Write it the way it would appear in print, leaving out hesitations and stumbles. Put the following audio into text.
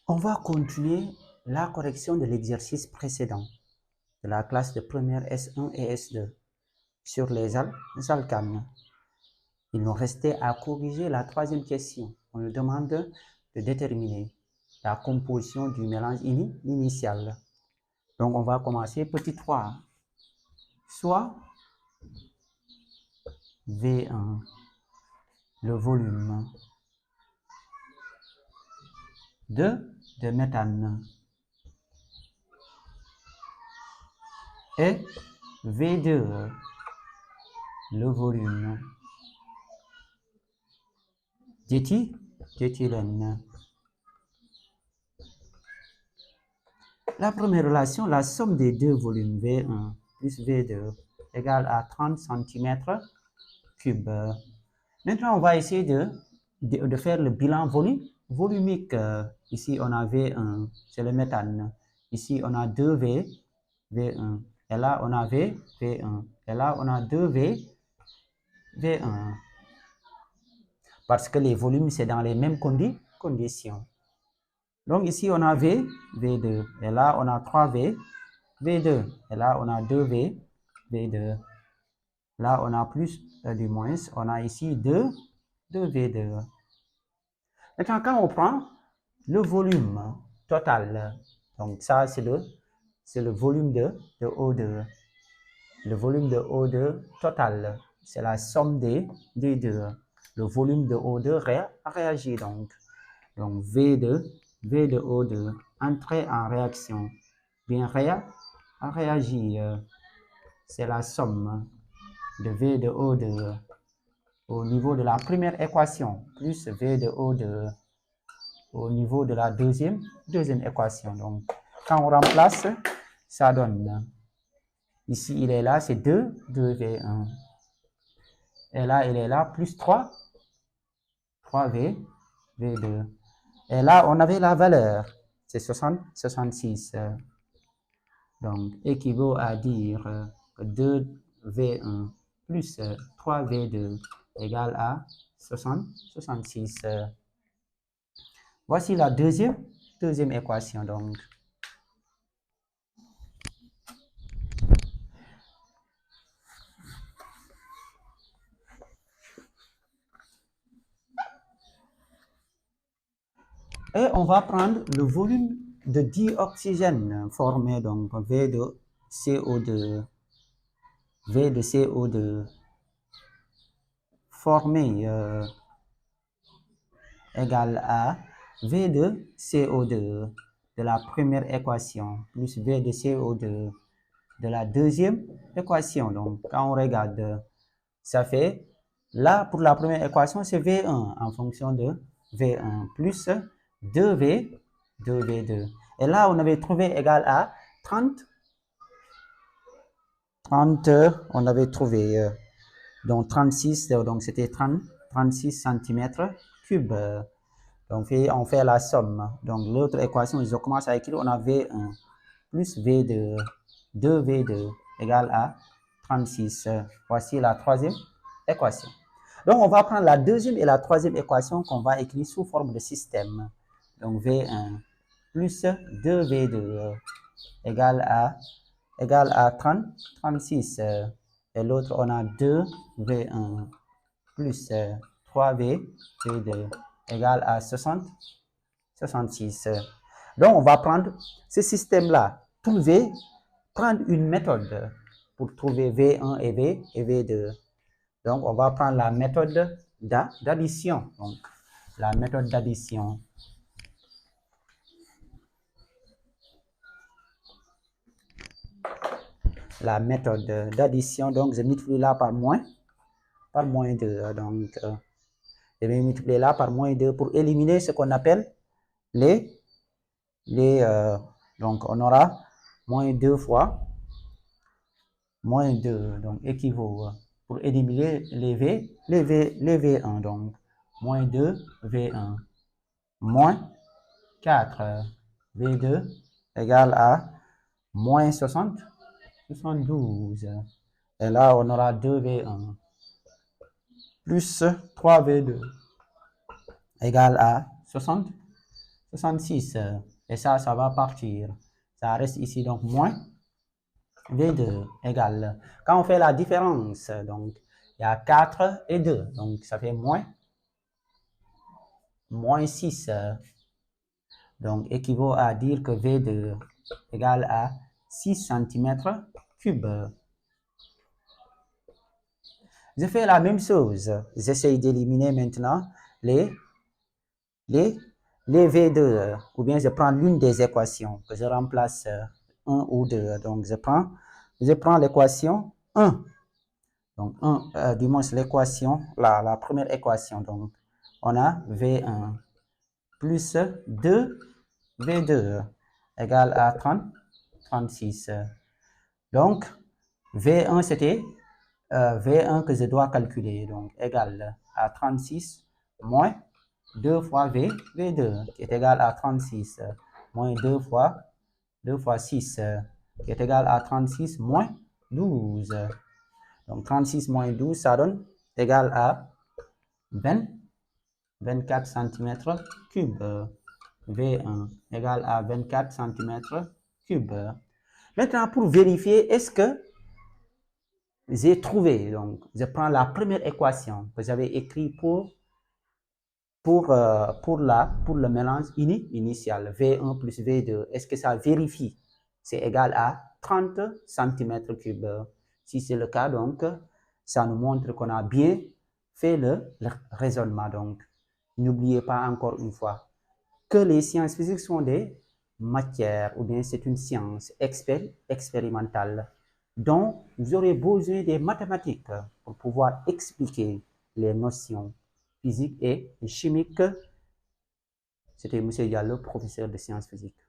On va continuer la correction de l'exercice précédent de la classe de première S1 et S2 sur les alcanes. Il nous restait à corriger la troisième question. On nous demande de déterminer la composition du mélange initial. Donc, on va commencer petit 3. Soit V1, le volume de méthane, et V2, le volume d'éthylène. La première relation, la somme des deux volumes V1 plus V2 égale à 30 cm3. Maintenant, on va essayer de faire le bilan volumique. Ici, on a V1, c'est le méthane. Ici, on a 2V, V1. Et là, on a V, V1. Et là, on a 2V, V1. Parce que les volumes, c'est dans les mêmes conditions. Donc ici, on a V, V2. Et là, on a 3V, V2. Et là, on a 2V, V2. Là, on a plus du moins. On a ici 2V2. Maintenant, quand on prend le volume total, donc ça, c'est le volume de O2. Le volume de O2 total, c'est la somme des deux. Le volume de O2 réagit donc. Donc V2 de O2, entrée en réaction, bien réagi. C'est la somme de V de O2 au niveau de la première équation, plus V de O2 au niveau de la deuxième équation. Donc, quand on remplace, ça donne, ici il est là, c'est 2V1. Et là, il est là, plus 3V, V2. Et là, on avait la valeur, c'est 66. Donc, équivaut à dire que 2V1 plus 3V2 égale à 66. Voici la deuxième équation. Donc, et on va prendre le volume de dioxygène formé, donc V de CO2. V de CO2 formé égale à V de CO2 de la première équation plus V de CO2 de la deuxième équation. Donc, quand on regarde, ça fait, là, pour la première équation, c'est V1 en fonction de V1 plus 2V, 2V2. Et là, on avait trouvé égal à 30, on avait trouvé, donc 36, donc c'était 36 cm3. Donc, on fait la somme. Donc, l'autre équation, je commence à écrire, on a V1 plus V2, 2V2 égale à 36. Voici la troisième équation. Donc, on va prendre la deuxième et la troisième équation qu'on va écrire sous forme de système. Donc, V1 plus 2V2 égale à 36. Et l'autre, on a 2V1 plus 3V2 égale à 66. Donc, on va prendre ce système-là, prendre une méthode pour trouver V1 et V2. Donc, on va prendre la méthode d'addition. Donc, la méthode d'addition. La méthode d'addition, donc je multiplie là par moins 2. Donc, je vais multiplier là par moins 2 pour éliminer ce qu'on appelle donc on aura moins 2 fois moins 2, donc équivaut pour éliminer les V1, donc moins 2 V1 moins 4 V2 égale à moins 72. Et là, on aura 2V1 plus 3V2 égale à 66. Et ça va partir. Ça reste ici, donc moins V2 égale. Quand on fait la différence, donc il y a 4 et 2. Donc ça fait moins 6. Donc équivaut à dire que V2 égale à 6 cm3. Je fais la même chose. J'essaye d'éliminer maintenant les V2, ou bien je prends l'une des équations, que je remplace 1 ou 2. Donc je prends l'équation 1. Donc 1, du moins l'équation, la première équation. Donc on a V1 plus 2 V2 égale à 36. Donc V1 c'était V1 que je dois calculer, donc égal à 36 moins 2 fois V2 qui est égal à 36 moins 2 fois 6 qui est égal à 36 moins 12. Donc 36 moins 12, ça donne égal à 24 cm3. V1 égale à 24 cm3. Maintenant, pour vérifier, est-ce que j'ai trouvé, donc je prends la première équation que j'avais écrite pour le mélange initial, V1 plus V2, est-ce que ça vérifie? C'est égal à 30 cm3. Si c'est le cas, donc, ça nous montre qu'on a bien fait le raisonnement. Donc, n'oubliez pas encore une fois que les sciences physiques sont des matières, ou bien c'est une science expérimentale dont vous aurez besoin des mathématiques pour pouvoir expliquer les notions physiques et chimiques. C'était M. Diallo, professeur de sciences physiques.